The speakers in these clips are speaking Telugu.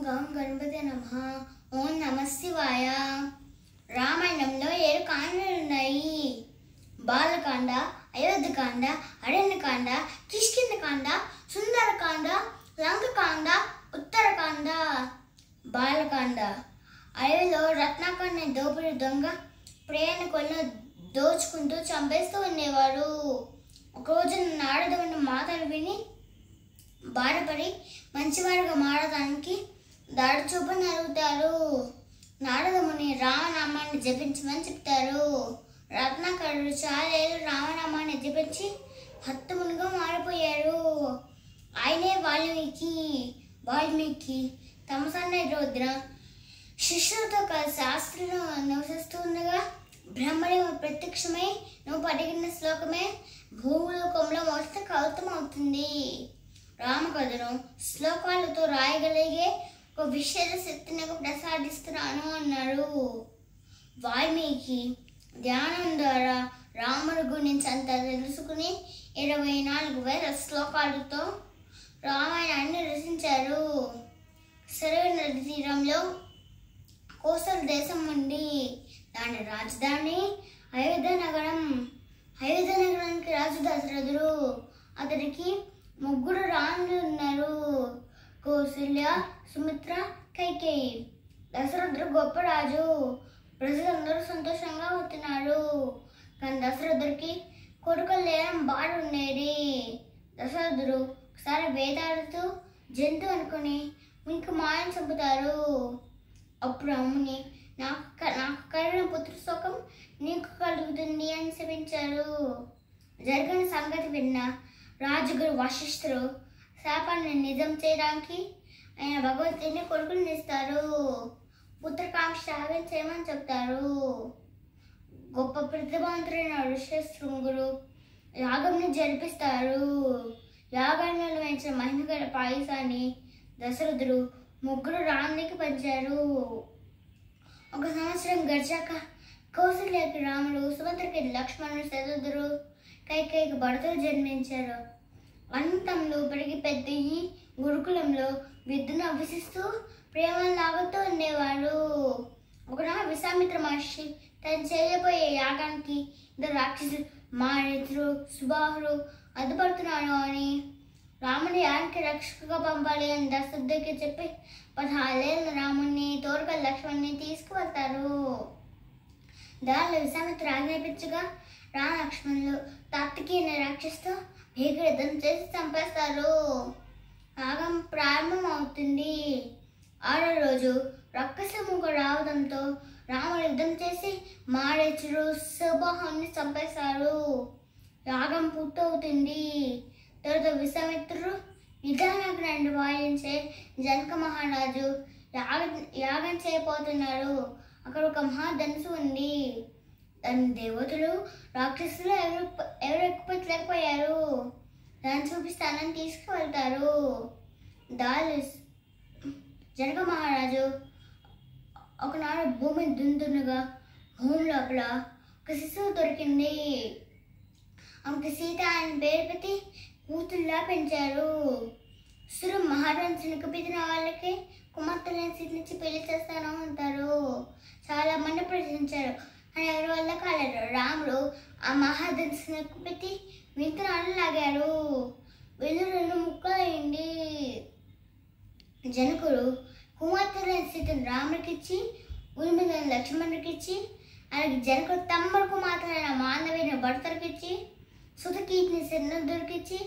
గం గణపతి నమః. ఓం నమః శివాయ. రామాయణంలో 7 కాండలు ఉన్నాయి. బాలకాండ, అయోధ్యకాండ, అరణ్యకాండ, కిష్కింధకాండ, సుందరకాండ, లంకకాండ, ఉత్తరకాండ. బాలకాండ. అడవిలో రత్నాకర్ని దోపిడి దొంగ ప్రయాణికులను దోచుకుంటూ చంపేస్తూ ఉండేవాడు. ఒకరోజు నారదుని మాటలు విని బాధపడి మంచివాడిగా మారడానికి దారి చూపని అడుగుతారు. నారదముని రామనామాన్ని జపించమని చెప్తారు. రత్నాకరుడు చాలా ఏళ్ళు రామనామాన్ని జపించి భక్తునిగా మారిపోయారు. ఆయనే వాల్మీకి తమ సన్నై రుద్ర శిష్యులతో కలిసి శాస్త్రంలో నివసిస్తుండగా బ్రహ్మదేవుడు ప్రత్యక్షమై నువ్వు పలికిన శ్లోకమే భూలోకంలో మొదట కవితం అవుతుంది. రామకథను శ్లోకాలతో రాయగలిగే ఒక విశేష శక్తిని ప్రసాదిస్తున్నాను అన్నాడు. వాల్మీకి ధ్యానం ద్వారా రాముడి గురించి అంతా తెలుసుకుని 24,000 శ్లోకాలతో రామాయణాన్ని రచించారు. సరయూ నది తీరంలో కోసల దేశం ఉంది. దాని రాజధాని అయోధ్య నగరం. అయోధ్య నగరానికి రాజు దశరథుడు. అతడికి 3 రాణులు ఉన్నారు, కౌసల్య, సుమిత్ర, కైకేయి. దశరథుడు గొప్ప రాజు. ప్రజలందరూ సంతోషంగా ఉంటున్నారు. కానీ దశరథుడికి కొడుకులు లేని బాధ ఉండేది. దశరథుడు ఒకసారి వేటాడుతూ జంతువు అనుకుని ఇంక మాయను చంపుతారు. అప్పుడు అమ్ముని నాకు కలిగిన పుత్ర శోకం నీకు కలుగుతుంది అని శపించారు. జరిగిన సంగతి విన్న రాజుగారు వశిష్ఠుడు శాపాన్ని నిజం చేయడానికి ఆయన భగవంతుని కొడుకుని ఇస్తారు. పుత్రకాంక్ష యాగం చేయమని చెప్తారు. గొప్ప ప్రతిభావంతుడైన ఋష్యశృంగుడు యాగంని జరిపిస్తారు. యాగాన్ని నిర్వహించిన మహిమగల పాయసాన్ని దశరథుడు 3 రాణులకి పంచారు. 1 సంవత్సరం గడిచాక కౌసల్యకి రాముడు, సుమిత్రకి లక్ష్మణుడు, శరథుడు, కైకేయికి భరతుడు జన్మించారు. అనంతంలో పెరిగి పెద్దయి గురుకులంలో విద్యను అభ్యసిస్తూ ప్రేమను లాగుతూ ఉండేవాడు. ఒకనాడు విశ్వామిత్ర మహర్షి తను చేయబోయే యాగానికి 2 రాక్షసులు మారీచుడు, సుబాహుడు అడ్డుపడుతున్నాడు అని రాముని యాగానికి రక్షకుగా పంపాలి అని దశరథుడికి చెప్పి 16 ఏళ్ళ రాముని తోడుగా లక్ష్మణ్ని తీసుకువెళ్తారు. దానిలో విశ్వామిత్ర ఆజ్ఞాపించగా రామ లక్ష్మణులు తాత్వికీని రక్షిస్తూ భీకరయుద్ధం చేసి చంపేస్తారు. యాగం ప్రారంభం అవుతుంది. 6వ రోజు రక్కసముఖ రావడంతో రాముడు యుద్ధం చేసి మారీచుడు, సుబాహుని చంపేశారు. యాగం పూర్తవుతుంది. తర్వాత విశ్వామిత్రుడు విధానాన్ని వాయించే జనక మహారాజు యాగం చేయబోతున్నారు. అక్కడ ఒక మహాధనుసు ఉంది. దాని దేవతలు రాక్షసులు ఎవరు ఎక్కుపెట్టలేకపోయారు. దాన్ని చూపిస్తానని తీసుకువెళ్తారు. దాని జనక మహారాజు ఒకనాడు భూమి దున్నుతుండగా భూమి లోపల ఒక శిశువు దొరికింది. ఆమెకు సీత అని పేరు పెట్టి కూతుళ్ళా పెంచారు. సురు మహారాజునికి పిదిన వాళ్ళకి కుమార్తెలను సీతనిచ్చి పెళ్లి చేస్తాను అంటారు. చాలా మంది ప్రశ్నించారు, కానీ ఎవరి వల్ల కాలేదు. రాముడు ఆ మహాధనుసుని పెట్టి విత్తనాలు లాగారు. వెళ్ళు 2 ముక్కలు అయింది. జనకుడు కుమార్తెలను సీతను రాముడికి ఇచ్చి, ఉరిమిదని లక్ష్మణుడికి ఇచ్చి, అలాగే జనకుడు తమ్ముడు కుమార్తెలైన మాండవిని భర్తలకు ఇచ్చి, సుతకీర్తిని శరథుడికి ఇచ్చి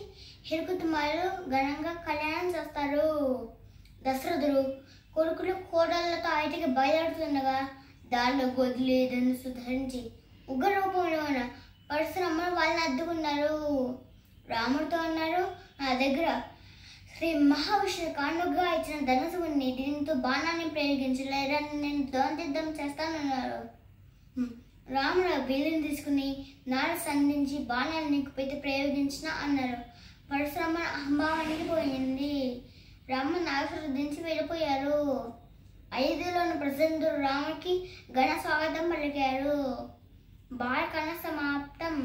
హిరుకుతుమారులు ఘనంగా కళ్యాణం చేస్తారు. దశరథుడు కొడుకులు కోడళ్లతో ఆయటికి బయలుడుతుండగా దారిలో గొదిలి ధనుసు ధరించి ఉగ్రరూపంలో ఉన్న పరశురాముడు వాళ్ళని అడ్డుకున్నారు. రాముడితో అన్నారు, నా దగ్గర శ్రీ మహావిష్ణువు కానుకగా ఇచ్చిన ధనుసు ఉంది, దీంతో బాణాన్ని ప్రయోగించలేదని నేను దౌర్జన్యం చేస్తానన్నారు. రాముడు ఆ బిల్లుని తీసుకుని నార సంధించి బాణాన్ని పెట్టి ప్రయోగించిన అన్నారు. పరశురాముడు అహంభావానికి పోయింది. రాముడు ఆశీర్వదించి వెళ్ళిపోయారు. అయోధ్యలోని ప్రజలందరూ రాముడికి ఘన స్వాగతం పలికారు. బాలకాండ సమాప్తం.